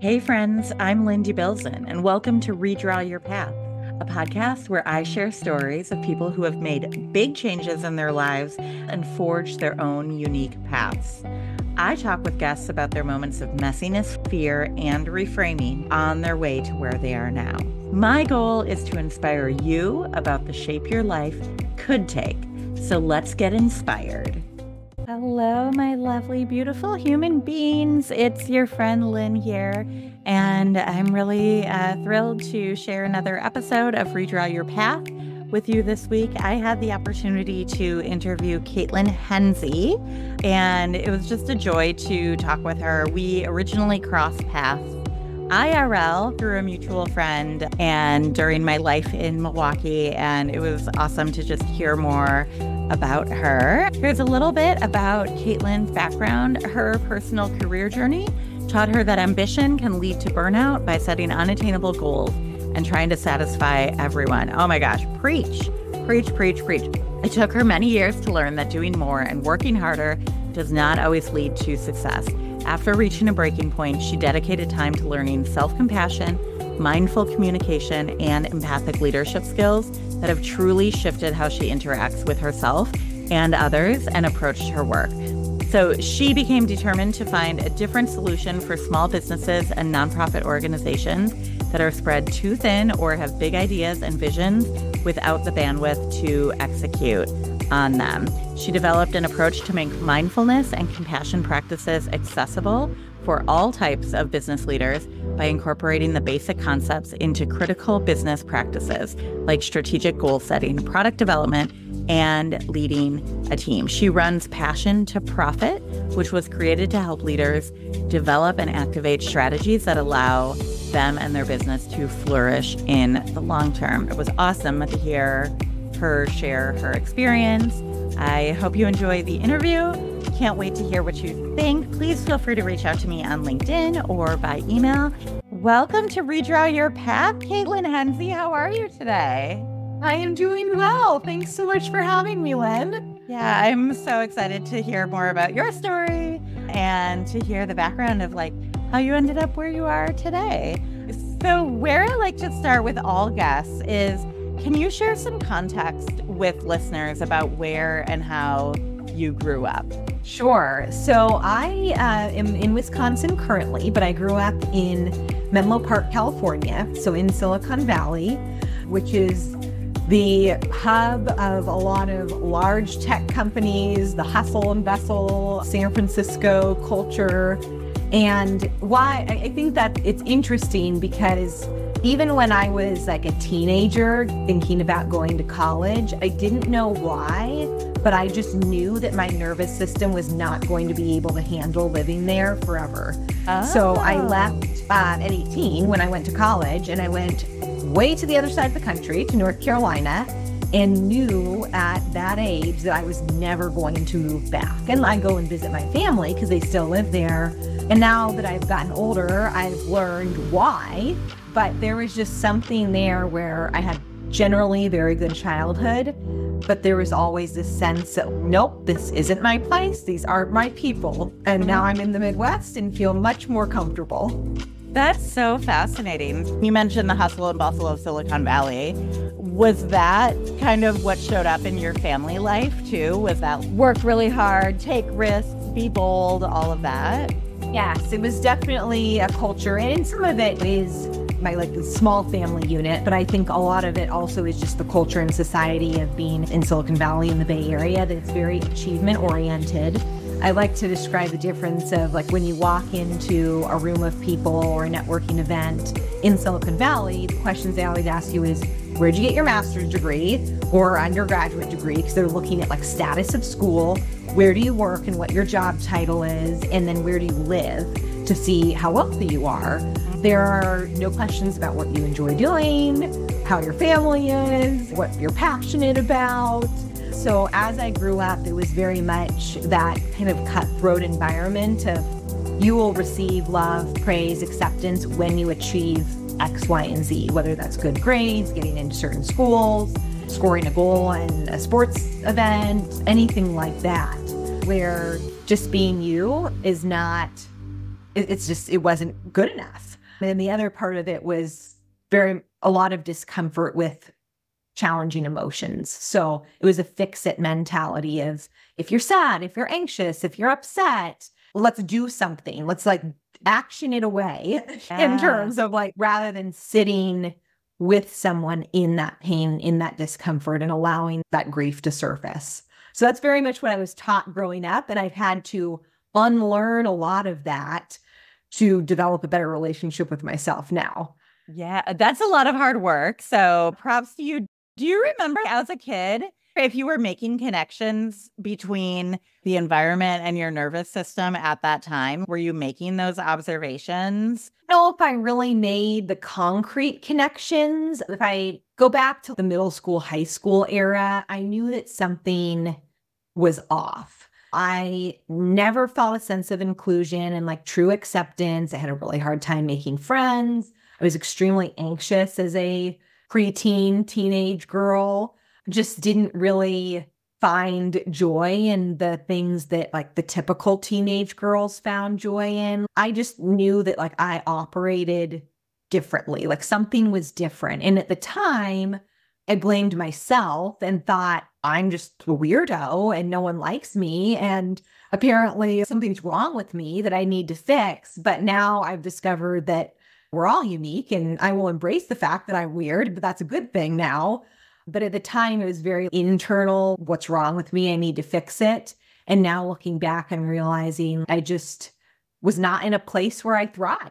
Hey friends, I'm Lynn Debilzen, and welcome to Redraw Your Path, a podcast where I share stories of people who have made big changes in their lives and forged their own unique paths. I talk with guests about their moments of messiness, fear, and reframing on their way to where they are now. My goal is to inspire you about the shape your life could take. So let's get inspired. Hello, my lovely, beautiful human beings. It's your friend Lynn here, and I'm really thrilled to share another episode of Redraw Your Path with you this week. I had the opportunity to interview Kaitlin Henze, and it was just a joy to talk with her. We originally crossed paths IRL through a mutual friend and during my life in Milwaukee, and it was awesome to just hear more about her. Here's a little bit about Kaitlin's background. Her personal career journey taught her that ambition can lead to burnout by setting unattainable goals and trying to satisfy everyone. Oh my gosh, preach, preach, preach, preach. It took her many years to learn that doing more and working harder does not always lead to success. After reaching a breaking point, she dedicated time to learning self-compassion, mindful communication, and empathic leadership skills that have truly shifted how she interacts with herself and others and approached her work. So she became determined to find a different solution for small businesses and nonprofit organizations that are spread too thin or have big ideas and visions without the bandwidth to execute on them. She developed an approach to make mindfulness and compassion practices accessible for all types of business leaders by incorporating the basic concepts into critical business practices like strategic goal setting, product development, and leading a team. She runs Passion to Profit, which was created to help leaders develop and activate strategies that allow them and their business to flourish in the long term. It was awesome to hear her share her experience. I hope you enjoy the interview. Can't wait to hear what you think. Please feel free to reach out to me on LinkedIn or by email. Welcome to Redraw Your Path, Kaitlin Henze. How are you today? I am doing well. Thanks so much for having me, Lynn. Yeah, I'm so excited to hear more about your story and to hear the background of how you ended up where you are today. So where I like to start with all guests is, can you share some context with listeners about where and how you grew up? Sure. So I am in Wisconsin currently, but I grew up in Menlo Park, California, so in Silicon Valley, which is the hub of a lot of large tech companies, the hustle and bustle, San Francisco culture. And why I think that it's interesting because even when I was like a teenager thinking about going to college, I didn't know why, but I just knew that my nervous system was not going to be able to handle living there forever. Oh. So I left at 18 when I went to college, and I went way to the other side of the country, to North Carolina, and knew at that age that I was never going to move back. And I go and visit my family because they still live there. And now that I've gotten older, I've learned why. But there was just something there where I had generally very good childhood, but there was always this sense of, nope, this isn't my place. These aren't my people. And now I'm in the Midwest and feel much more comfortable. That's so fascinating. You mentioned the hustle and bustle of Silicon Valley. Was that kind of what showed up in your family life too? Was that work really hard, take risks, be bold, all of that? Yes, it was definitely a culture. And some of it is my small family unit, but I think a lot of it also is just the culture and society of being in Silicon Valley in the Bay Area, that it's very achievement oriented. I like to describe the difference of when you walk into a room of people or a networking event in Silicon Valley, the questions they always ask you is, where'd you get your master's degree or undergraduate degree? Because they're looking at status of school, where do you work and what your job title is, and then where do you live to see how wealthy you are. There are no questions about what you enjoy doing, how your family is, what you're passionate about. So as I grew up, it was very much that kind of cutthroat environment of you will receive love, praise, acceptance when you achieve X, Y, and Z, whether that's good grades, getting into certain schools, scoring a goal in a sports event, anything like that, where just being you is not it wasn't good enough. And the other part of it was a lot of discomfort with challenging emotions. So it was a fix-it mentality of, if you're sad, if you're anxious, if you're upset, let's do something. Let's like action it away in terms of like, rather than sitting with someone in that pain, in that discomfort, and allowing that grief to surface. So that's very much what I was taught growing up. And I've had to unlearn a lot of that to develop a better relationship with myself now. Yeah, that's a lot of hard work. So props to you. Do you remember as a kid, if you were making connections between the environment and your nervous system at that time? Were you making those observations? I don't know if I really made the concrete connections. If I go back to the middle school, high school era, I knew that something was off. I never felt a sense of inclusion and like true acceptance. I had a really hard time making friends. I was extremely anxious as a preteen, teenage girl. Just didn't really find joy in the things that like the typical teenage girls found joy in. I just knew that like I operated differently, like something was different. And at the time, I blamed myself and thought, I'm just a weirdo and no one likes me. And apparently something's wrong with me that I need to fix. But now I've discovered that we're all unique and I will embrace the fact that I'm weird, but that's a good thing now. But at the time, it was very internal. What's wrong with me? I need to fix it. And now looking back, I'm realizing I just was not in a place where I thrive.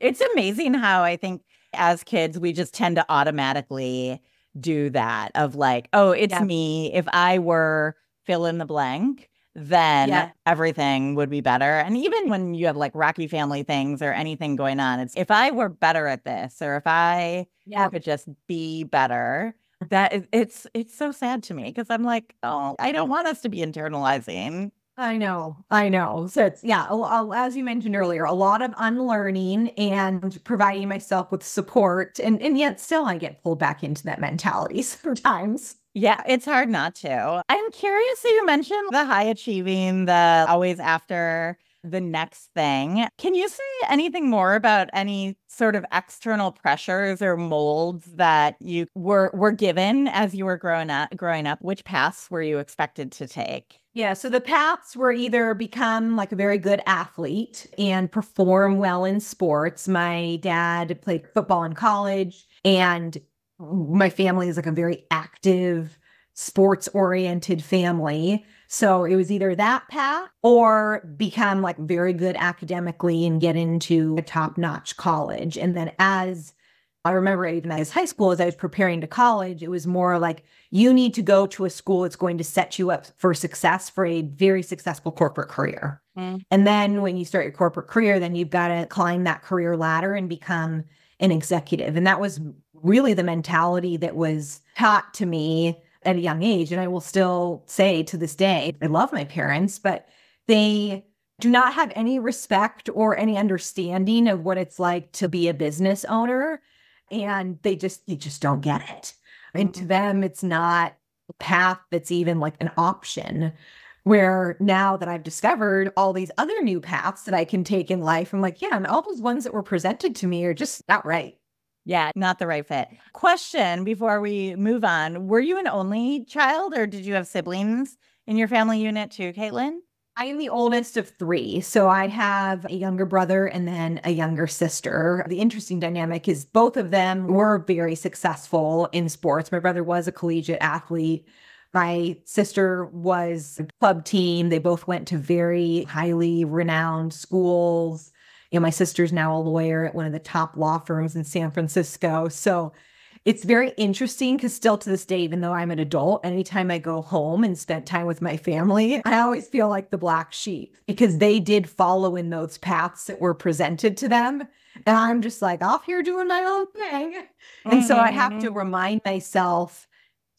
It's amazing how I think as kids, we just tend to automatically do that of like, oh, it's me. If I were fill in the blank, then everything would be better. And even when you have like rocky family things or anything going on, it's if I were better at this, or if I could just be better. It's so sad to me because I'm like, oh, I don't want us to be internalizing. I know. So it's, as you mentioned earlier, a lot of unlearning and providing myself with support. And yet still I get pulled back into that mentality sometimes. Yeah, it's hard not to. I'm curious, so you mentioned the high achieving, the always after the next thing. Can you say anything more about any sort of external pressures or molds that you were given as you were growing up? Which paths were you expected to take? Yeah, so the paths were either become like a very good athlete and perform well in sports. My dad played football in college, and my family is like a very active, sports-oriented family. So it was either that path or become like very good academically and get into a top-notch college. And then as I remember, even as high school, as I was preparing to college, it was more like you need to go to a school that's going to set you up for success for a very successful corporate career. And then when you start your corporate career, then you've got to climb that career ladder and become an executive. And that was really the mentality that was taught to me at a young age. And I will still say to this day, I love my parents, but they do not have any respect or any understanding of what it's like to be a business owner. And they just don't get it. And to them, it's not a path that's even like an option. Where now that I've discovered all these other new paths that I can take in life, I'm like, yeah, and all those ones that were presented to me are just not right. Yeah, not the right fit. Question before we move on. Were you an only child or did you have siblings in your family unit too, Kaitlin? I am the oldest of three. So I have a younger brother and then a younger sister. The interesting dynamic is both of them were very successful in sports. My brother was a collegiate athlete. My sister was a club team. They both went to very highly renowned schools. You know, my sister's now a lawyer at one of the top law firms in San Francisco. So it's very interesting because still to this day, even though I'm an adult, anytime I go home and spend time with my family, I always feel like the black sheep because they did follow in those paths that were presented to them. And I'm just like off here doing my own thing. And so I have to remind myself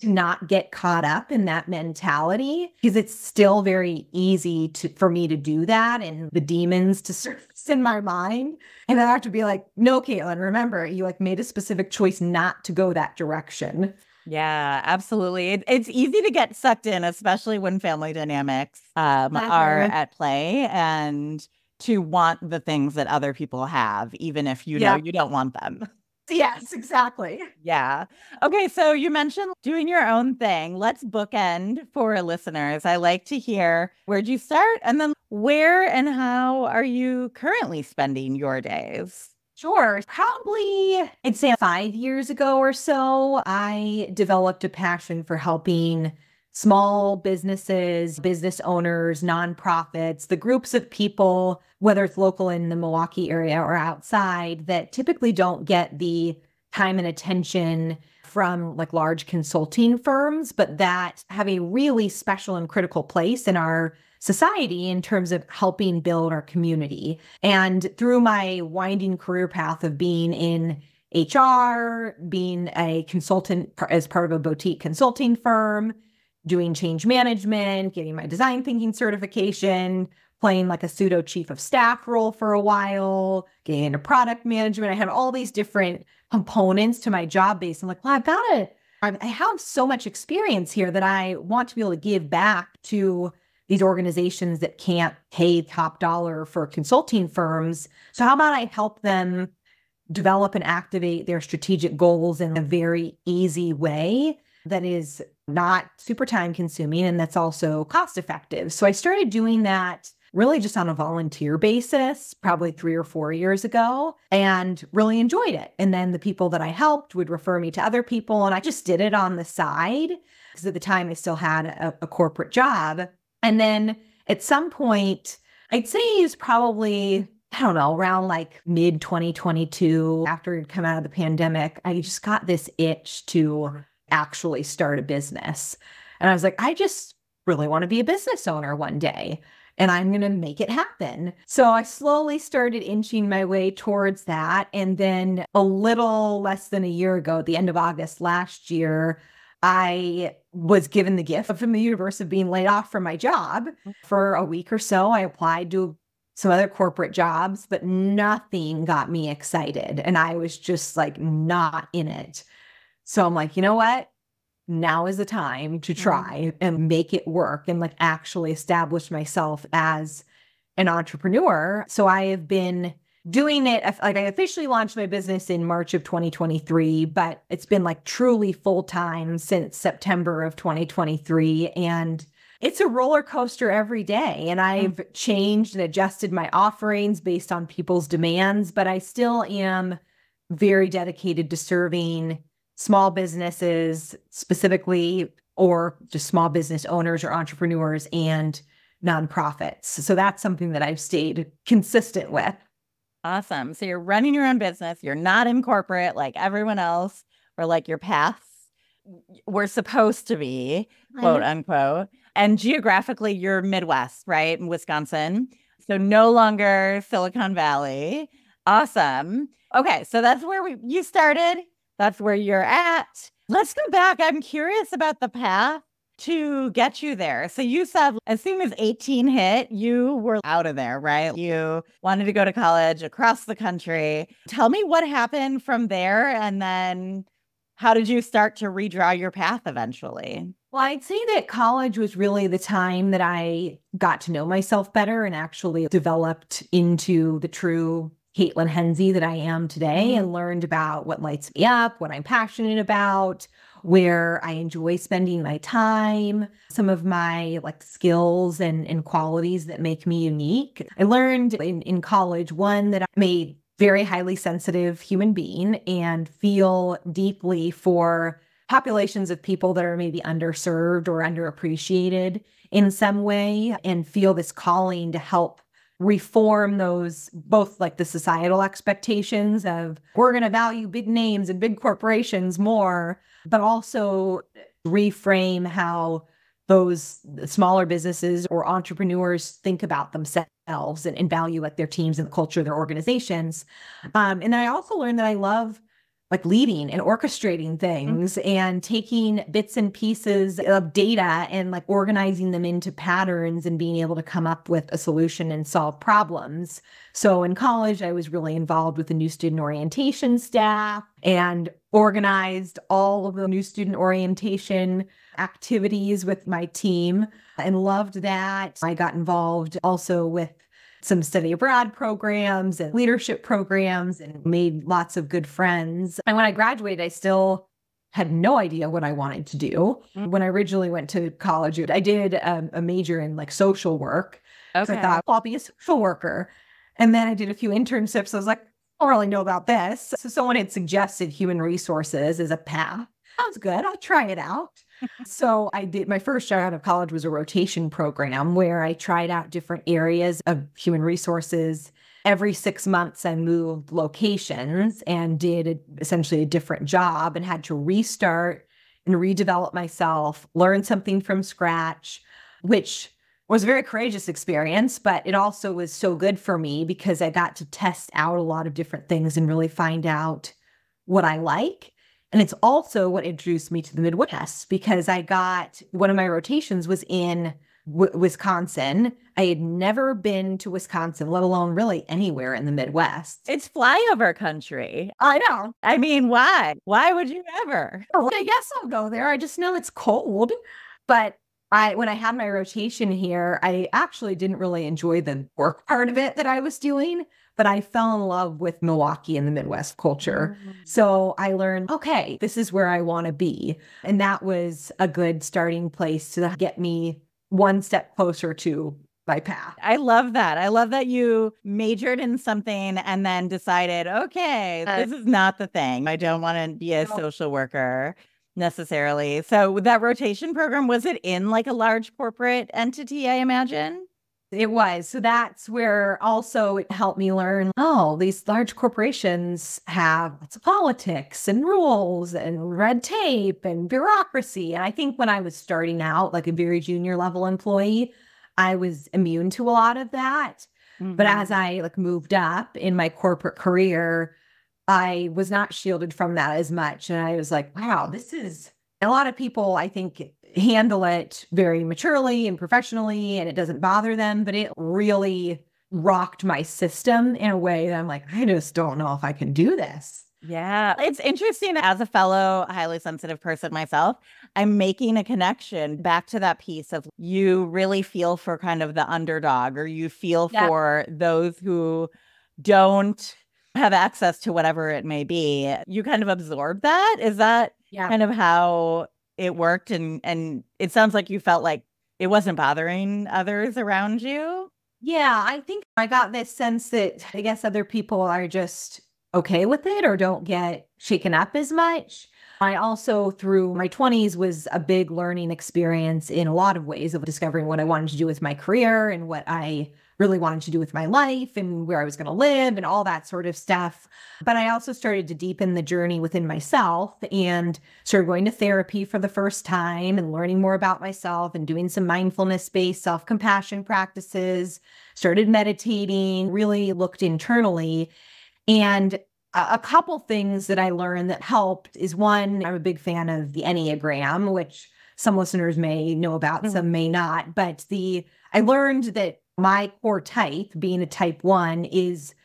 to not get caught up in that mentality because it's still very easy for me to do that and the demons to surface in my mind. And I have to be like, no, Kaitlin, remember, you like made a specific choice not to go that direction. Yeah, absolutely. It's easy to get sucked in, especially when family dynamics are at play. And to want the things that other people have, even if you know you don't want them. Yes, exactly. Yeah. Okay. So you mentioned doing your own thing. Let's bookend for listeners. I like to hear, where'd you start? And then where and how are you currently spending your days? Sure. Probably, I'd say 5 years ago or so, I developed a passion for helping small businesses, business owners, nonprofits, the groups of people, whether it's local in the Milwaukee area or outside, that typically don't get the time and attention from like large consulting firms, but that have a really special and critical place in our society in terms of helping build our community. And through my winding career path of being in HR, being a consultant as part of a boutique consulting firm, doing change management, getting my design thinking certification, playing like a pseudo chief of staff role for a while, getting into product management. I had all these different components to my job base. I'm like, well, I have so much experience here that I want to be able to give back to these organizations that can't pay top dollar for consulting firms. So how about I help them develop and activate their strategic goals in a very easy way that is not super time consuming and that's also cost effective. So I started doing that really just on a volunteer basis, probably 3 or 4 years ago, and really enjoyed it. And then the people that I helped would refer me to other people, and I just did it on the side because at the time I still had a corporate job. And then at some point, I'd say it was probably, I don't know, around like mid 2022, after it come out of the pandemic, I just got this itch to actually start a business. And I was like, I just really want to be a business owner one day, and I'm going to make it happen. So I slowly started inching my way towards that. And then a little less than a year ago, at the end of August last year, I was given the gift from the universe of being laid off from my job for a week or so. I applied to some other corporate jobs, but nothing got me excited. And I was just like not in it. So I'm like, you know what? Now is the time to try and make it work and like actually establish myself as an entrepreneur. So I have been doing it. Like I officially launched my business in March of 2023, but it's been like truly full time since September of 2023. And it's a roller coaster every day. And I've changed and adjusted my offerings based on people's demands, but I still am very dedicated to serving small businesses specifically, or just small business owners or entrepreneurs and nonprofits. So that's something that I've stayed consistent with. Awesome. So you're running your own business. You're not in corporate like everyone else, or like your paths were supposed to be, quote unquote. And geographically, you're Midwest, right? In Wisconsin. So no longer Silicon Valley. Awesome. Okay. So that's where you started. That's where you're at. Let's go back. I'm curious about the path to get you there. So you said as soon as 18 hit, you were out of there, right? You wanted to go to college across the country. Tell me what happened from there. And then how did you start to redraw your path eventually? Well, I'd say that college was really the time that I got to know myself better and actually developed into the true Kaitlin Henze that I am today, and learned about what lights me up, what I'm passionate about, where I enjoy spending my time, some of my like skills and qualities that make me unique. I learned in college, one, that I'm a very highly sensitive human being and feel deeply for populations of people that are maybe underserved or underappreciated in some way, and feel this calling to help reform those, both like the societal expectations of we're going to value big names and big corporations more, but also reframe how those smaller businesses or entrepreneurs think about themselves and value like their teams and the culture of their organizations. And I also learned that I love like leading and orchestrating things and taking bits and pieces of data and like organizing them into patterns and being able to come up with a solution and solve problems. So in college, I was really involved with the new student orientation staff and organized all of the new student orientation activities with my team and loved that. I got involved also with some study abroad programs and leadership programs and made lots of good friends. And when I graduated, I still had no idea what I wanted to do. When I originally went to college, I did a major in like social work. Okay. So I thought, well, I'll be a social worker. And then I did a few internships. I was like, I don't really know about this. So someone had suggested human resources as a path. Sounds good. I'll try it out. So I did, my first job out of college was a rotation program where I tried out different areas of human resources. Every 6 months, I moved locations and did essentially a different job and had to restart and redevelop myself, learn something from scratch, which was a very courageous experience, but it also was so good for me because I got to test out a lot of different things and really find out what I like. And it's also what introduced me to the Midwest because I got, one of my rotations was in Wisconsin. I had never been to Wisconsin, let alone really anywhere in the Midwest. It's flyover country. I know. I mean, why? Why would you ever? Well, I guess I'll go there. I just know it's cold. But when I had my rotation here, I actually didn't really enjoy the work part of it that I was doing, but I fell in love with Milwaukee and the Midwest culture. So I learned, okay, this is where I want to be. And that was a good starting place to get me one step closer to my path. I love that. I love that you majored in something and then decided, okay, this is not the thing. I don't want to be a social worker necessarily. So that rotation program, was it in like a large corporate entity, I imagine? It was. So that's where also it helped me learn, oh, these large corporations have lots of politics and rules and red tape and bureaucracy. And I think when I was starting out, like a very junior level employee, I was immune to a lot of that. But as I like moved up in my corporate career, I was not shielded from that as much. And I was like, wow, this is, a lot of people, I think, handle it very maturely and professionally, and it doesn't bother them, but it really rocked my system in a way that I'm like, I just don't know if I can do this. Yeah, it's interesting. As a fellow highly sensitive person myself, I'm making a connection back to that piece of you really feel for kind of the underdog, or you feel for those who don't have access to whatever it may be. You kind of absorb that. Is that kind of how it worked? And it sounds like you felt like it wasn't bothering others around you. Yeah, I think I got this sense that I guess other people are just okay with it or don't get shaken up as much. I also, through my 20s, was a big learning experience in a lot of ways of discovering what I wanted to do with my career and what I really wanted to do with my life and where I was going to live and all that sort of stuff. But I also started to deepen the journey within myself and started going to therapy for the first time and learning more about myself and doing some mindfulness-based self-compassion practices, started meditating, really looked internally. And a couple things that I learned that helped is, one, I'm a big fan of the Enneagram, which some listeners may know about, some may not. But I learned that my core type, being a type 1, is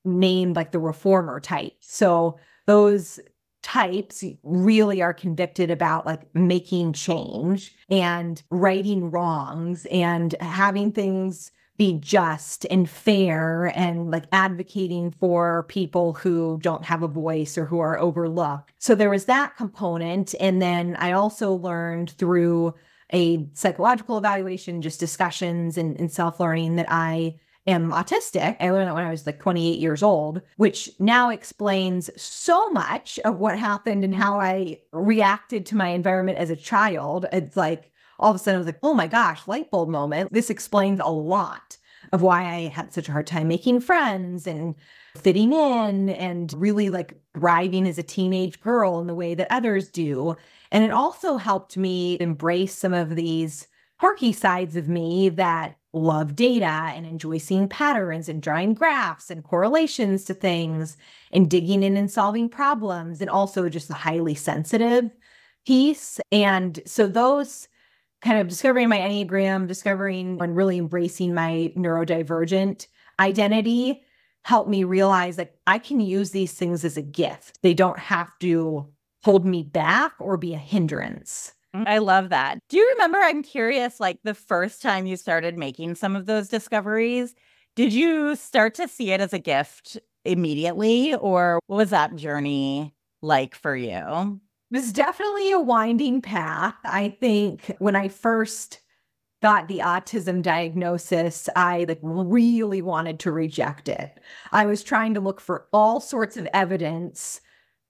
named like the reformer type. So those types really are convicted about like making change and righting wrongs and having things be just and fair and like advocating for people who don't have a voice or who are overlooked. So there was that component. And then I also learned through a psychological evaluation, just discussions and self-learning, that I am autistic. I learned that when I was like 28 years old, which now explains so much of what happened and how I reacted to my environment as a child. It's like, all of a sudden I was like, oh my gosh, light bulb moment. This explains a lot of why I had such a hard time making friends and fitting in and really like thriving as a teenage girl in the way that others do. And it also helped me embrace some of these quirky sides of me that love data and enjoy seeing patterns and drawing graphs and correlations to things and digging in and solving problems, and also just the highly sensitive piece. And so those kind of discovering my Enneagram, discovering and really embracing my neurodivergent identity helped me realize that I can use these things as a gift. They don't have to hold me back or be a hindrance. I love that. Do you remember, I'm curious, like the first time you started making some of those discoveries, Did you start to see it as a gift immediately, or what was that journey like for you? It was definitely a winding path. I think when I first got the autism diagnosis, I really wanted to reject it. I was trying to look for all sorts of evidence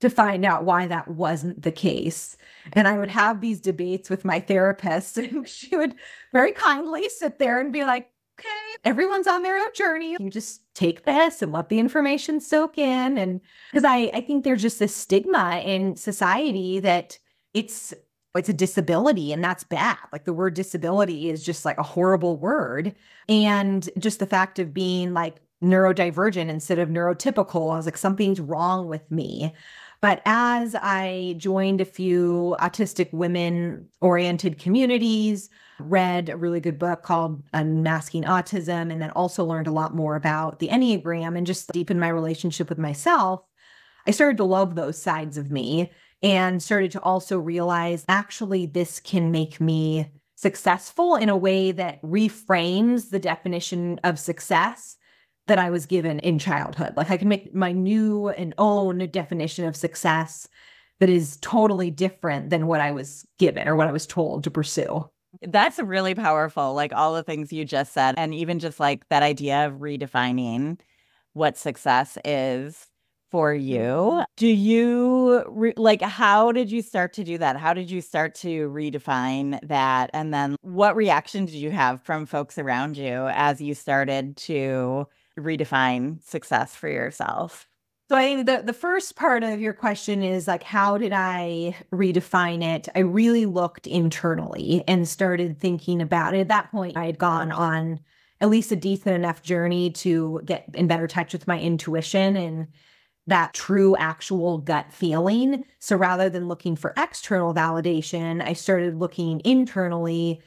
to find out why that wasn't the case. And I would have these debates with my therapist, and she would very kindly sit there and be like, okay, everyone's on their own journey. You just take this and let the information soak in. And because I think there's just this stigma in society that it's a disability, and that's bad. Like the word disability is just like a horrible word. And just the fact of being like neurodivergent instead of neurotypical, I was like, something's wrong with me. But as I joined a few autistic women-oriented communities, read a really good book called Unmasking Autism, and then also learned a lot more about the Enneagram and just deepened my relationship with myself, I started to love those sides of me and started to also realize actually this can make me successful in a way that reframes the definition of success that I was given in childhood. Like I can make my new and own definition of success that is totally different than what I was given or what I was told to pursue. That's really powerful, like all the things you just said, and even just like that idea of redefining what success is for you. Do you like, how did you start to do that? How did you start to redefine that? And then what reaction did you have from folks around you as you started to redefine success for yourself? So I think the first part of your question is like, how did I redefine it? I really looked internally and started thinking about it. At that point, I had gone on at least a decent enough journey to get in better touch with my intuition and that true actual gut feeling. So rather than looking for external validation, I started looking internally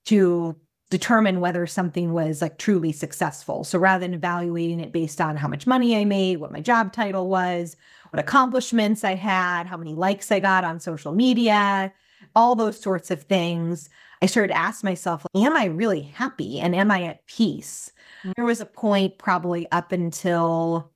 to determine whether something was like truly successful. So rather than evaluating it based on how much money I made, what my job title was, what accomplishments I had, how many likes I got on social media, all those sorts of things, I started to ask myself, am I really happy and am I at peace? There was a point probably up until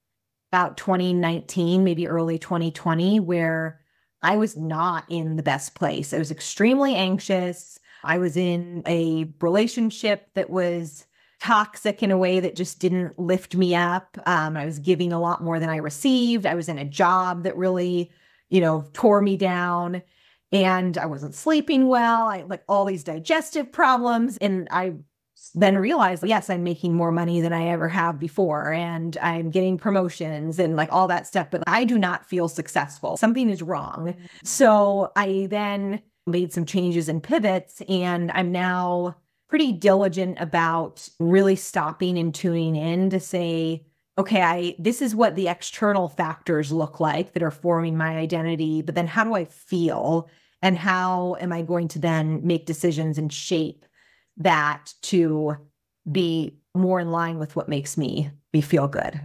about 2019, maybe early 2020, where I was not in the best place. I was extremely anxious. I was in a relationship that was toxic in a way that just didn't lift me up. I was giving a lot more than I received. I was in a job that really, tore me down, and I wasn't sleeping well. I like all these digestive problems. And I then realized, yes, I'm making more money than I ever have before, and I'm getting promotions and like all that stuff, but I do not feel successful. Something is wrong. So I then made some changes and pivots, and I'm now pretty diligent about really stopping and tuning in to say, okay, this is what the external factors look like that are forming my identity, but then how do I feel? And how am I going to then make decisions and shape that to be more in line with what makes me feel good?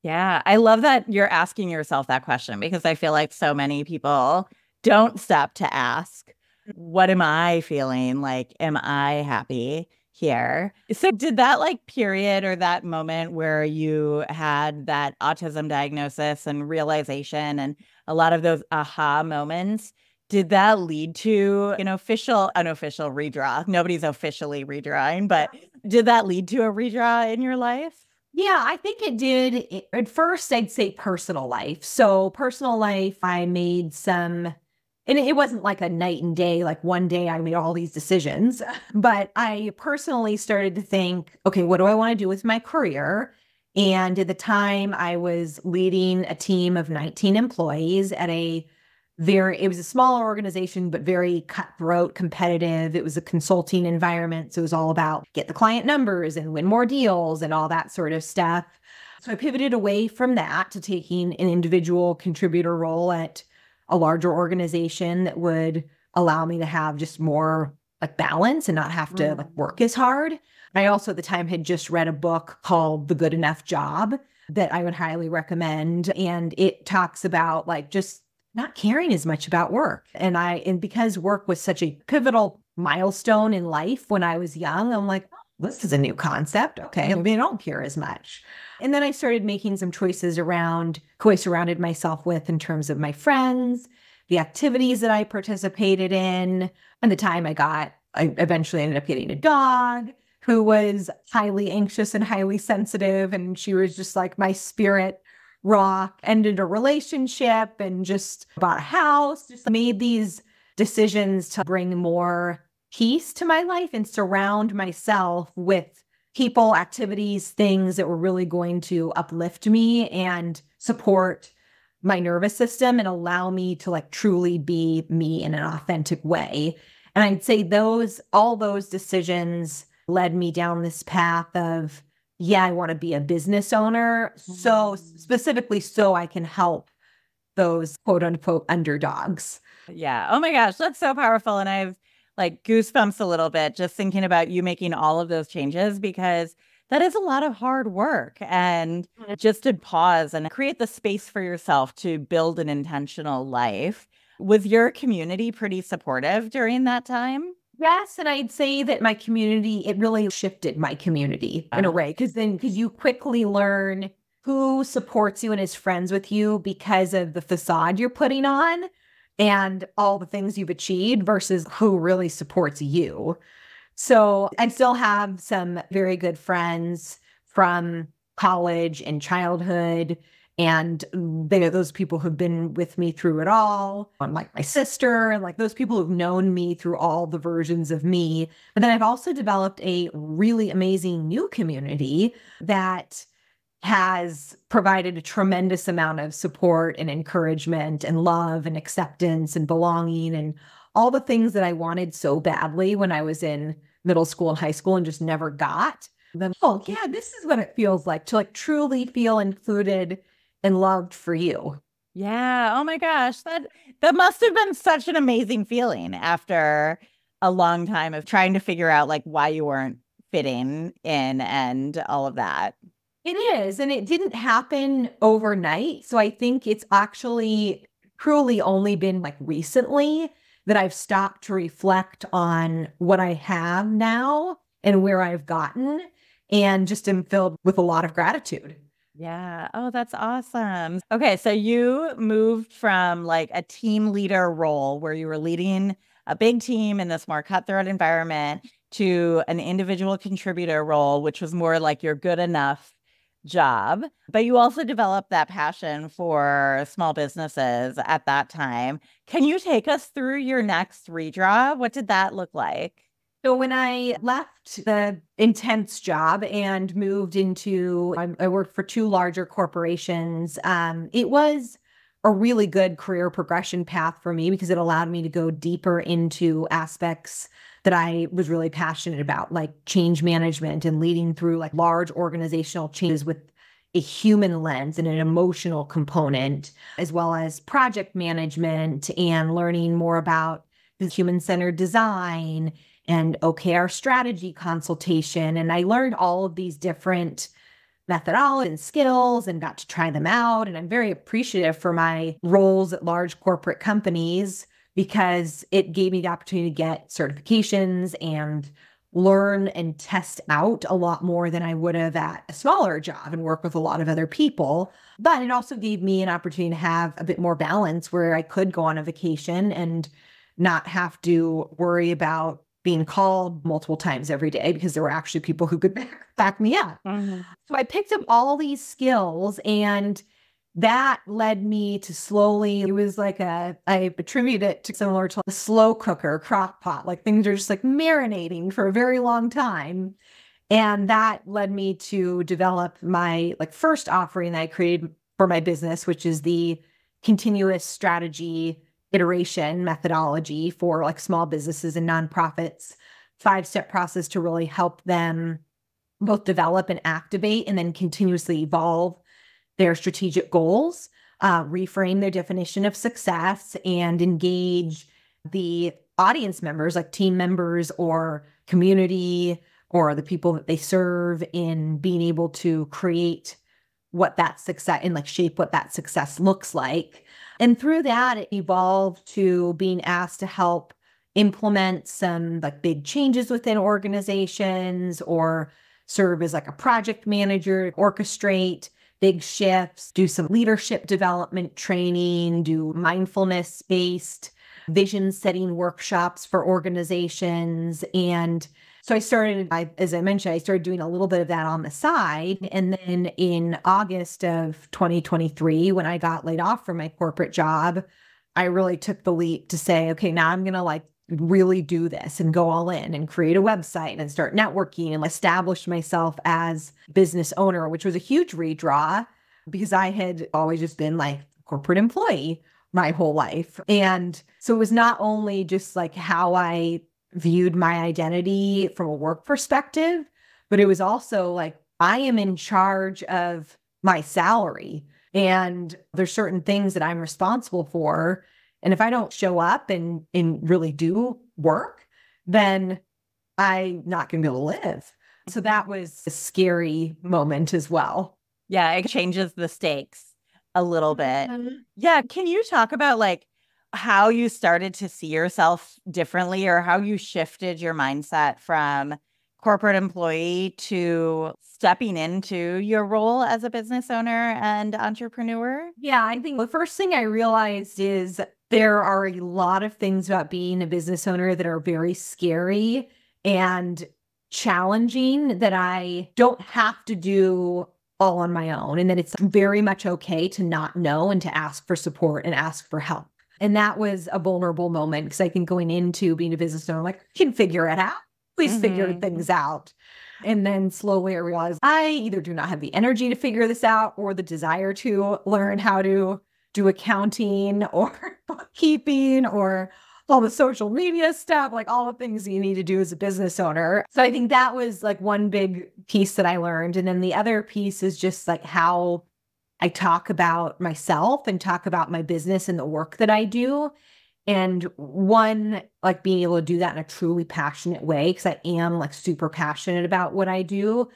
Yeah, I love that you're asking yourself that question, because I feel like so many people don't stop to ask, what am I feeling? Like, am I happy here? So did that like period or that moment where you had that autism diagnosis and realization and a lot of those aha moments, did that lead to an official, unofficial redraw? Nobody's officially redrawing, but did that lead to a redraw in your life? Yeah, I think it did. At first, I'd say personal life. So personal life, I made some, and it wasn't like a night and day, like one day I made all these decisions, but I personally started to think, okay, what do I want to do with my career? And at the time I was leading a team of 19 employees at it was a smaller organization, but very cutthroat, competitive. It was a consulting environment. So it was all about get the client numbers and win more deals and all that sort of stuff. So I pivoted away from that to taking an individual contributor role at a larger organization that would allow me to have just more like balance and not have to like work as hard. I also at the time had just read a book called The Good Enough Job that I would highly recommend. And it talks about like just not caring as much about work. And because work was such a pivotal milestone in life when I was young, I'm like, this is a new concept. Okay, maybe I don't care as much. And then I started making some choices around who I surrounded myself with in terms of my friends, the activities that I participated in, and the time I eventually ended up getting a dog who was highly anxious and highly sensitive. And she was just like my spirit rock, ended a relationship and just bought a house, just made these decisions to bring more peace to my life and surround myself with people, activities, things that were really going to uplift me and support my nervous system and allow me to like truly be me in an authentic way. And I'd say all those decisions led me down this path of, yeah, I want to be a business owner. So specifically so I can help those quote unquote underdogs. Yeah. Oh my gosh, that's so powerful. And I've like goosebumps a little bit just thinking about you making all of those changes, because that is a lot of hard work. And just to pause and create the space for yourself to build an intentional life. Was your community pretty supportive during that time? Yes. And I'd say that my community, it really shifted my community in a way, because you quickly learn who supports you and is friends with you because of the facade you're putting on and all the things you've achieved versus who really supports you. So I still have some very good friends from college and childhood. And they are those people who've been with me through it all, like my sister, and like those people who've known me through all the versions of me. But then I've also developed a really amazing new community that has provided a tremendous amount of support and encouragement and love and acceptance and belonging and all the things that I wanted so badly when I was in middle school and high school and just never got. Then, oh yeah, this is what it feels like to like truly feel included and loved for you. Yeah. Oh my gosh. That must have been such an amazing feeling after a long time of trying to figure out like why you weren't fitting in and all of that. It is. And it didn't happen overnight. So I think it's actually truly only been like recently that I've stopped to reflect on what I have now and where I've gotten, and just am filled with a lot of gratitude. Yeah. Oh, that's awesome. Okay. So you moved from like a team leader role where you were leading a big team in this more cutthroat environment to an individual contributor role, which was more like your good enough job. But you also developed that passion for small businesses at that time. Can you take us through your next redraw? What did that look like? So when I left the intense job and moved into, I worked for two larger corporations. It was a really good career progression path for me because it allowed me to go deeper into aspects that I was really passionate about, like change management and leading through like large organizational changes with a human lens and an emotional component, as well as project management and learning more about human-centered design and OKR strategy consultation. And I learned all of these different methodologies and skills and got to try them out. And I'm very appreciative for my roles at large corporate companies because it gave me the opportunity to get certifications and learn and test out a lot more than I would have at a smaller job and work with a lot of other people. But it also gave me an opportunity to have a bit more balance where I could go on a vacation and not have to worry about being called multiple times every day because there were actually people who could back me up. Mm-hmm. So I picked up all these skills, and that led me to slowly, it was like I attribute it to similar to a slow cooker, crock pot, like things are just like marinating for a very long time. And that led me to develop my like first offering that I created for my business, which is the continuous strategy iteration methodology for like small businesses and nonprofits, 5-step process to really help them both develop and activate and then continuously evolve their strategic goals, reframe their definition of success, and engage the audience members like team members or community or the people that they serve in being able to create what that success and like shape what that success looks like. And through that, it evolved to being asked to help implement some like big changes within organizations or serve as like a project manager, orchestrate big shifts, do some leadership development training, do mindfulness-based vision setting workshops for organizations. And so as I mentioned, I started doing a little bit of that on the side. And then in August of 2023, when I got laid off from my corporate job, I really took the leap to say, okay, now I'm going to like really do this and go all in and create a website and start networking and establish myself as business owner, which was a huge redraw because I had always just been like corporate employee my whole life. And so it was not only just like how I viewed my identity from a work perspective, but it was also like, I am in charge of my salary and there's certain things that I'm responsible for. And if I don't show up and really do work, then I'm not going to be able to live. So that was a scary moment as well. Yeah, it changes the stakes a little bit. Mm-hmm. Yeah. Can you talk about like how you started to see yourself differently or how you shifted your mindset from corporate employee to stepping into your role as a business owner and entrepreneur? Yeah, I think the first thing I realized is there are a lot of things about being a business owner that are very scary and challenging that I don't have to do all on my own, and that it's very much okay to not know and to ask for support and ask for help. And that was a vulnerable moment because I think going into being a business owner, like, I can figure it out. Please figure things out. And then slowly I realized I either do not have the energy to figure this out or the desire to learn how to do accounting or bookkeeping or all the social media stuff, like all the things that you need to do as a business owner. So I think that was like one big piece that I learned. And then the other piece is just like how I talk about myself and talk about my business and the work that I do. And one, like being able to do that in a truly passionate way, because I am like super passionate about what I do,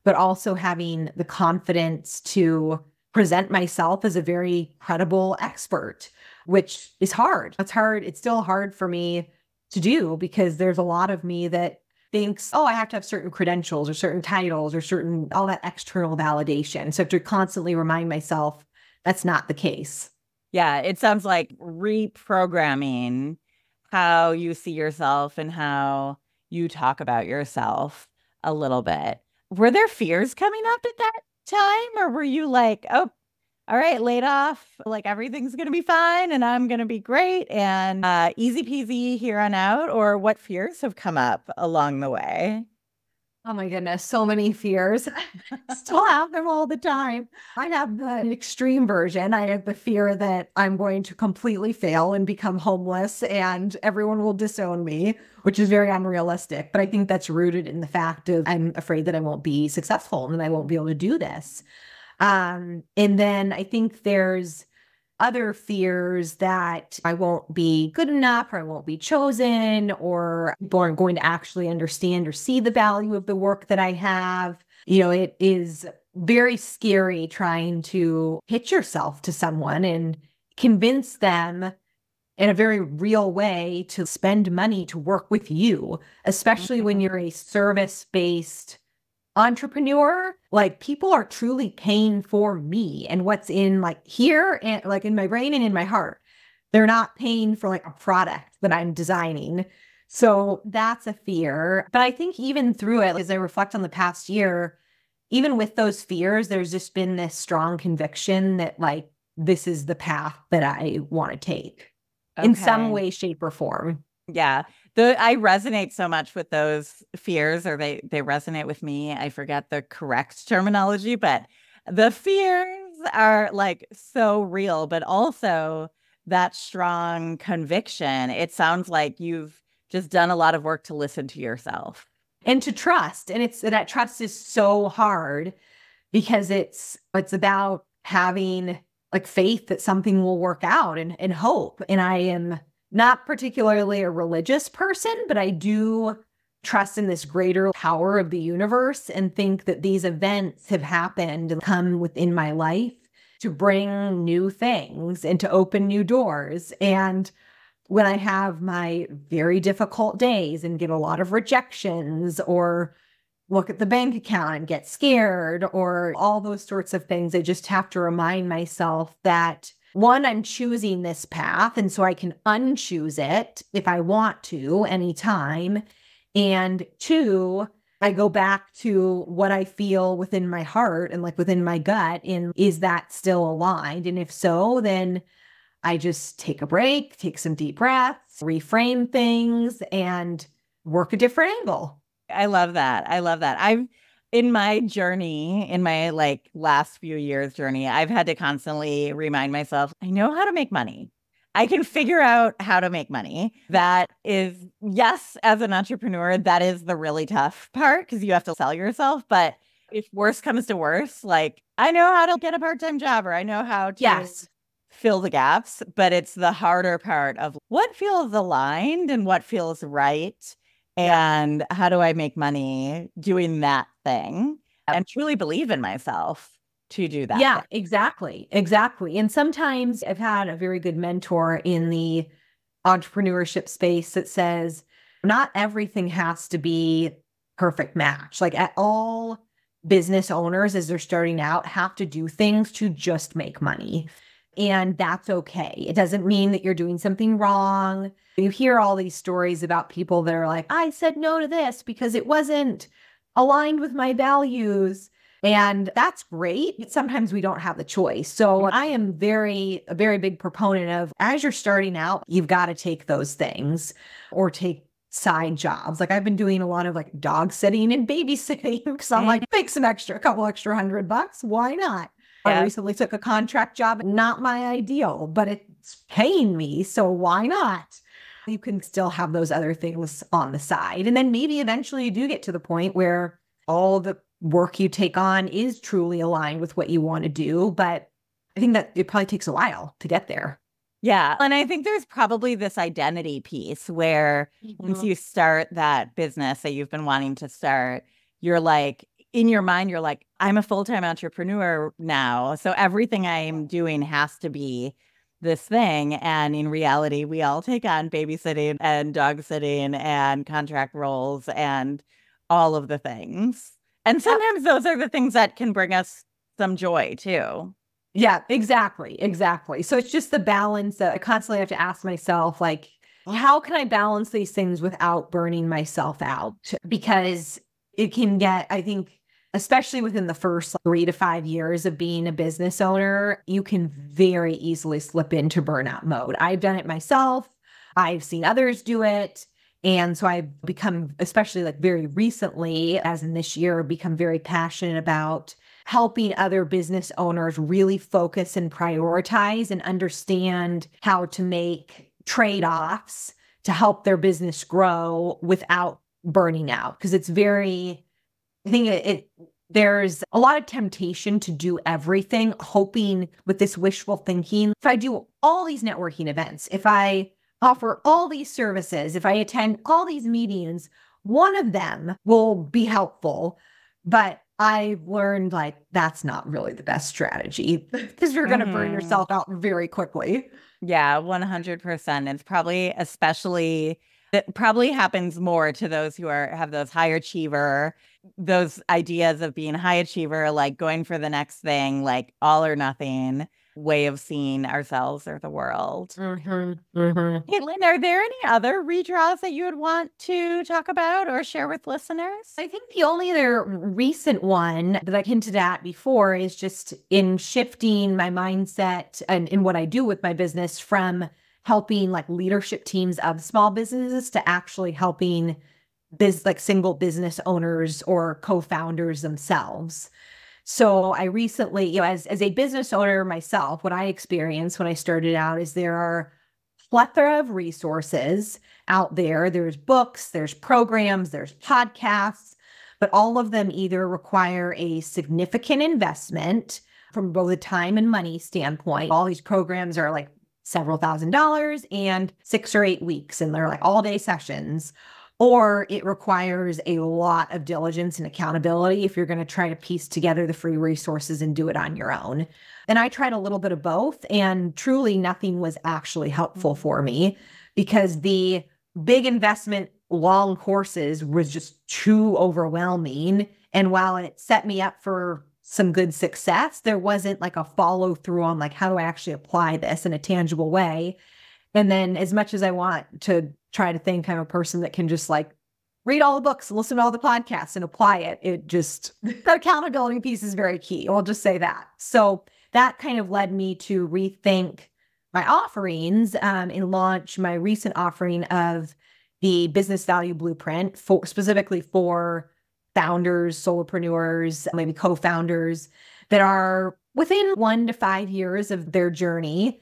but also having the confidence to present myself as a very credible expert, which is hard. It's hard. It's still hard for me to do because there's a lot of me that thinks, oh, I have to have certain credentials or certain titles or certain, all that external validation. So I have to constantly remind myself that's not the case. Yeah, it sounds like reprogramming how you see yourself and how you talk about yourself a little bit. Were there fears coming up at that time, or were you like, oh, all right, laid off, like everything's going to be fine and I'm going to be great and easy peasy here on out? Or what fears have come up along the way? Oh my goodness, so many fears. Still have them all the time. I have the extreme version. I have the fear that I'm going to completely fail and become homeless and everyone will disown me, which is very unrealistic. But I think that's rooted in the fact of I'm afraid that I won't be successful and I won't be able to do this. And then I think there's other fears that I won't be good enough or I won't be chosen or people aren't going to actually understand or see the value of the work that I have. You know, it is very scary trying to pitch yourself to someone and convince them in a very real way to spend money to work with you, especially when you're a service-based entrepreneur. Like, people are truly paying for me and what's in like here and like in my brain and in my heart. They're not paying for like a product that I'm designing. So that's a fear. But I think even through it, as I reflect on the past year, even with those fears, there's just been this strong conviction that like, this is the path that I want to take in some way, shape, or form. Yeah. I resonate so much with those fears, or they resonate with me. I forget the correct terminology, but the fears are like so real, but also that strong conviction. It sounds like you've just done a lot of work to listen to yourself. And to trust. And that trust is so hard because it's about having like faith that something will work out and hope. And I am not particularly a religious person, but I do trust in this greater power of the universe and think that these events have happened and come within my life to bring new things and to open new doors. And when I have my very difficult days and get a lot of rejections, or look at the bank account and get scared, or all those sorts of things, I just have to remind myself that, one, I'm choosing this path, and so I can unchoose it if I want to anytime. And two, I go back to what I feel within my heart and like within my gut. And is that still aligned? And if so, then I just take a break, take some deep breaths, reframe things, and work a different angle. I love that. I love that. In my journey, in my like last few years journey, I've had to constantly remind myself, I know how to make money. I can figure out how to make money. That is, yes, as an entrepreneur, that is the really tough part because you have to sell yourself. But if worse comes to worse, like I know how to get a part-time job, or I know how to fill the gaps, but it's the harder part of what feels aligned and what feels right. And how do I make money doing that thing and truly believe in myself to do that? Yeah, exactly. Exactly. And sometimes I've had a very good mentor in the entrepreneurship space that says, not everything has to be perfect match. Like all business owners, as they're starting out, have to do things to just make money. And that's okay. It doesn't mean that you're doing something wrong. You hear all these stories about people that are like, I said no to this because it wasn't aligned with my values. And that's great. But sometimes we don't have the choice. So I am a very big proponent of, as you're starting out, you've got to take those things or take side jobs. Like I've been doing a lot of like dog sitting and babysitting because I'm like, make a couple extra $100. Why not? I recently took a contract job, not my ideal, but it's paying me. So why not? You can still have those other things on the side. And then maybe eventually you do get to the point where all the work you take on is truly aligned with what you want to do. But I think that it probably takes a while to get there. Yeah. And I think there's probably this identity piece where once you start that business that you've been wanting to start, you're like, in your mind, you're like, I'm a full-time entrepreneur now. So everything I'm doing has to be this thing. And in reality, we all take on babysitting and dog sitting and contract roles and all of the things. And sometimes those are the things that can bring us some joy too. Yeah, exactly. Exactly. So it's just the balance that I constantly have to ask myself, like, how can I balance these things without burning myself out? Because it can get, I think, especially within the first 3 to 5 years of being a business owner, you can very easily slip into burnout mode. I've done it myself. I've seen others do it. And so I've become, especially like very recently, as in this year, become very passionate about helping other business owners really focus and prioritize and understand how to make trade-offs to help their business grow without burning out. Because it's very, I think there's a lot of temptation to do everything, hoping with this wishful thinking. If I do all these networking events, if I offer all these services, if I attend all these meetings, one of them will be helpful. But I've learned like that's not really the best strategy because you're going to burn yourself out very quickly. Yeah, 100%. It's probably it probably happens more to those who have those high achiever, those ideas of being high achiever, like going for the next thing, like all or nothing way of seeing ourselves or the world. Kaitlin, are there any other redraws that you would want to talk about or share with listeners? I think the only other recent one that I hinted at before is just in shifting my mindset and in what I do with my business from helping like leadership teams of small businesses to actually helping single business owners or co-founders themselves. So I recently, as a business owner myself, what I experienced when I started out is there are a plethora of resources out there. There's books, there's programs, there's podcasts, but all of them either require a significant investment from both a time and money standpoint. All these programs are like several $1,000s and 6 or 8 weeks, and they're like all-day sessions. Or it requires a lot of diligence and accountability if you're going to try to piece together the free resources and do it on your own. And I tried a little bit of both, and truly nothing was actually helpful for me because the big investment long courses was just too overwhelming. And while it set me up for some good success, there wasn't like a follow through on like, how do I actually apply this in a tangible way? And then as much as I want to try to think I'm a person that can just like read all the books, listen to all the podcasts and apply it, it just, that accountability piece is very key. I'll just say that. So that kind of led me to rethink my offerings and launch my recent offering of the Business Value Blueprint specifically for founders, solopreneurs, maybe co-founders that are within 1 to 5 years of their journey,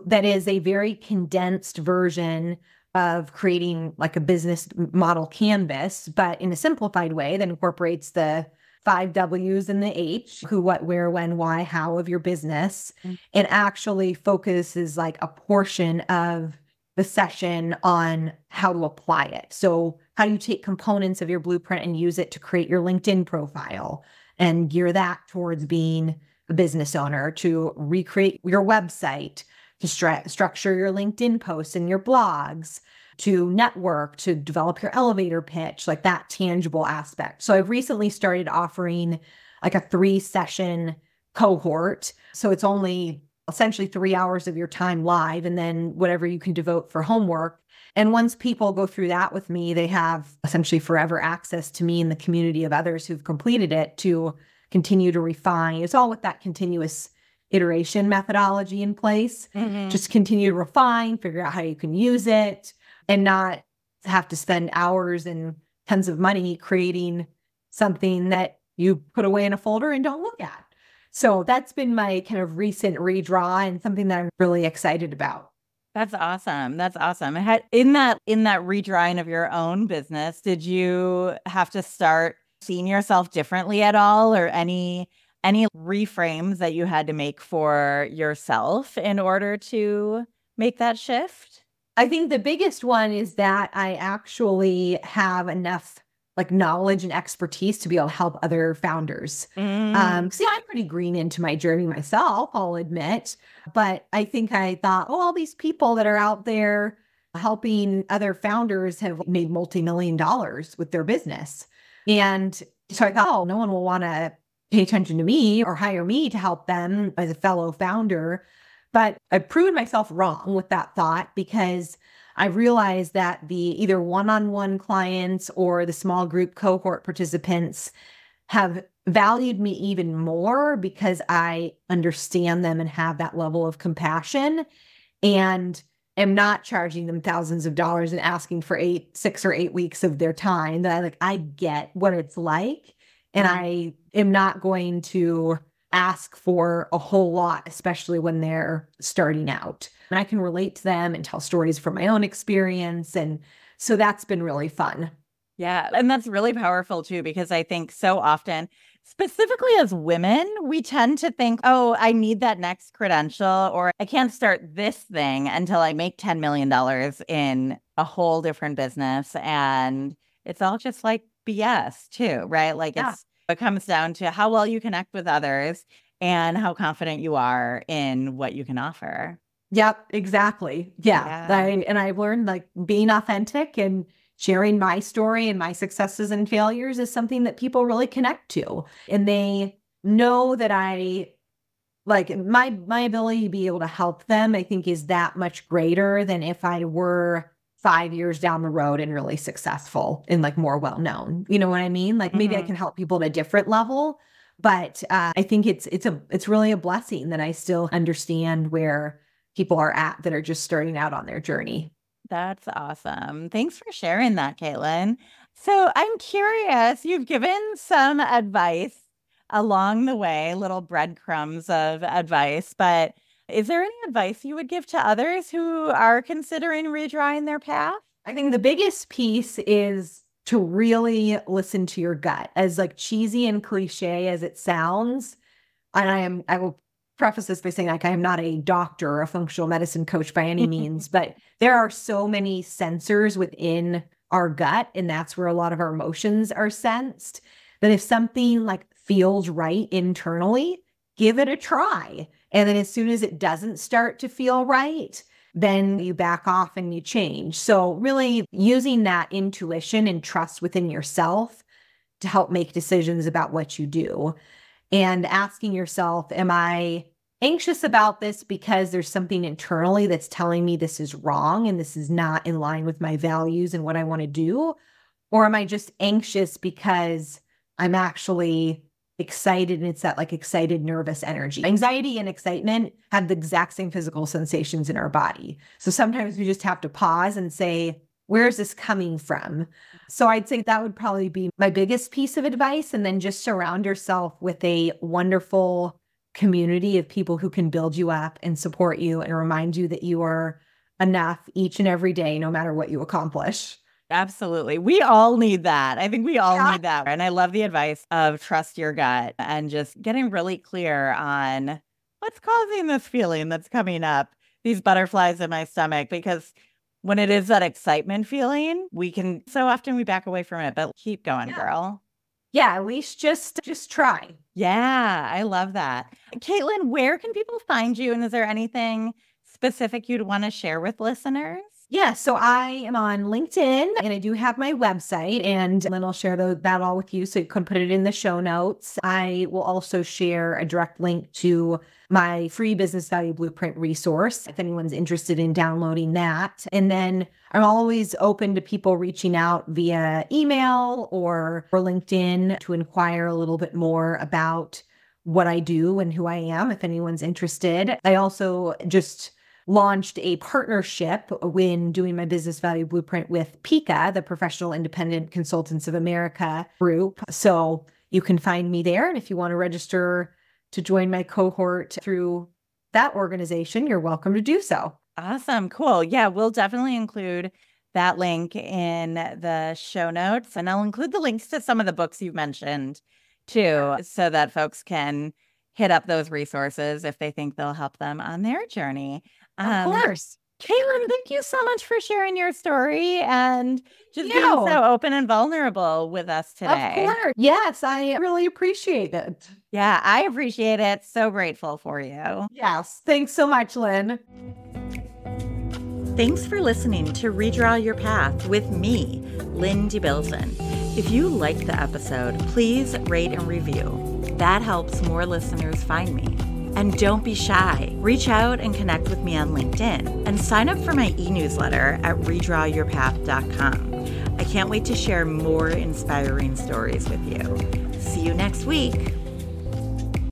that is a very condensed version of creating like a business model canvas, but in a simplified way that incorporates the 5 W's and the H, who, what, where, when, why, how of your business, and actually focuses like a portion of the session on how to apply it. So how do you take components of your blueprint and use it to create your LinkedIn profile and gear that towards being a business owner, to recreate your website, to structure your LinkedIn posts and your blogs, to network, to develop your elevator pitch, like that tangible aspect. So I've recently started offering like a 3-session cohort. So it's only essentially 3 hours of your time live, and then whatever you can devote for homework. And once people go through that with me, they have essentially forever access to me and the community of others who've completed it to continue to refine. It's all with that continuous iteration methodology in place. Just continue to refine, figure out how you can use it, and not have to spend hours and tons of money creating something that you put away in a folder and don't look at. So that's been my kind of recent redraw and something that I'm really excited about. That's awesome. That's awesome. In that redrawing of your own business, did you have to start seeing yourself differently at all, or any reframes that you had to make for yourself in order to make that shift? I think the biggest one is that I actually have enough like knowledge and expertise to be able to help other founders. See, I'm pretty green into my journey myself, I'll admit, but I think I thought, oh, all these people that are out there helping other founders have made multi-million dollars with their business. And so I thought, oh, no one will want to pay attention to me or hire me to help them as a fellow founder. But I've proven myself wrong with that thought, because I realized that the either one-on-one clients or the small group cohort participants have valued me even more because I understand them and have that level of compassion, and am not charging them thousands of dollars and asking for 6 or 8 weeks of their time. That I get what it's like, and I am not going to ask for a whole lot, especially when they're starting out. And I can relate to them and tell stories from my own experience. And so that's been really fun. Yeah. And that's really powerful too, because I think so often, specifically as women, we tend to think, oh, I need that next credential, or I can't start this thing until I make $10 million in a whole different business. And it's all just like BS too, right? Like it comes down to how well you connect with others and how confident you are in what you can offer. Yep, exactly. Yeah. And I've learned like being authentic and sharing my story and my successes and failures is something that people really connect to. And they know that I like my ability to be able to help them, I think, is that much greater than if I were 5 years down the road and really successful and like more well-known. You know what I mean? Like maybe I can help people at a different level, but I think it's really a blessing that I still understand where people are at that are just starting out on their journey. That's awesome. Thanks for sharing that, Kaitlin. So I'm curious, you've given some advice along the way, little breadcrumbs of advice, but is there any advice you would give to others who are considering redrawing their path? I think the biggest piece is to really listen to your gut. As like cheesy and cliche as it sounds, and I will preface this by saying like I am not a doctor or a functional medicine coach by any means, but there are so many sensors within our gut, and that's where a lot of our emotions are sensed, that if something like feels right internally, give it a try. And then as soon as it doesn't start to feel right, then you back off and you change. So really using that intuition and trust within yourself to help make decisions about what you do, and asking yourself, am I anxious about this because there's something internally that's telling me this is wrong and this is not in line with my values and what I want to do? Or am I just anxious because I'm actually excited and it's that like excited, nervous energy? Anxiety and excitement have the exact same physical sensations in our body. So sometimes we just have to pause and say, where is this coming from? So I'd say that would probably be my biggest piece of advice. And then just surround yourself with a wonderful community of people who can build you up and support you and remind you that you are enough each and every day, no matter what you accomplish. Absolutely. We all need that. I think we all need that. And I love the advice of trust your gut and just getting really clear on what's causing this feeling that's coming up, these butterflies in my stomach, because when it is that excitement feeling, so often we back away from it, but keep going, girl. Yeah, at least just try. Yeah, I love that. Kaitlin, where can people find you? And is there anything specific you'd want to share with listeners? Yeah, so I am on LinkedIn and I do have my website, and then I'll share that all with you so you can put it in the show notes. I will also share a direct link to my free business value blueprint resource if anyone's interested in downloading that. And then I'm always open to people reaching out via email or LinkedIn to inquire a little bit more about what I do and who I am if anyone's interested. I also just launched a partnership when doing my business value blueprint with PICA, the Professional Independent Consultants of America group. So you can find me there. And if you want to register to join my cohort through that organization, you're welcome to do so. Awesome. Cool. Yeah, we'll definitely include that link in the show notes. And I'll include the links to some of the books you've mentioned too, so that folks can hit up those resources if they think they'll help them on their journey. Of course. Kaitlin, thank you so much for sharing your story and just being so open and vulnerable with us today. Of course. Yes, I really appreciate it. Yeah, I appreciate it. So grateful for you. Yes. Thanks so much, Lynn. Thanks for listening to Redraw Your Path with me, Lynn Debilzen. If you liked the episode, please rate and review. That helps more listeners find me. And don't be shy. Reach out and connect with me on LinkedIn and sign up for my e-newsletter at redrawyourpath.com. I can't wait to share more inspiring stories with you. See you next week.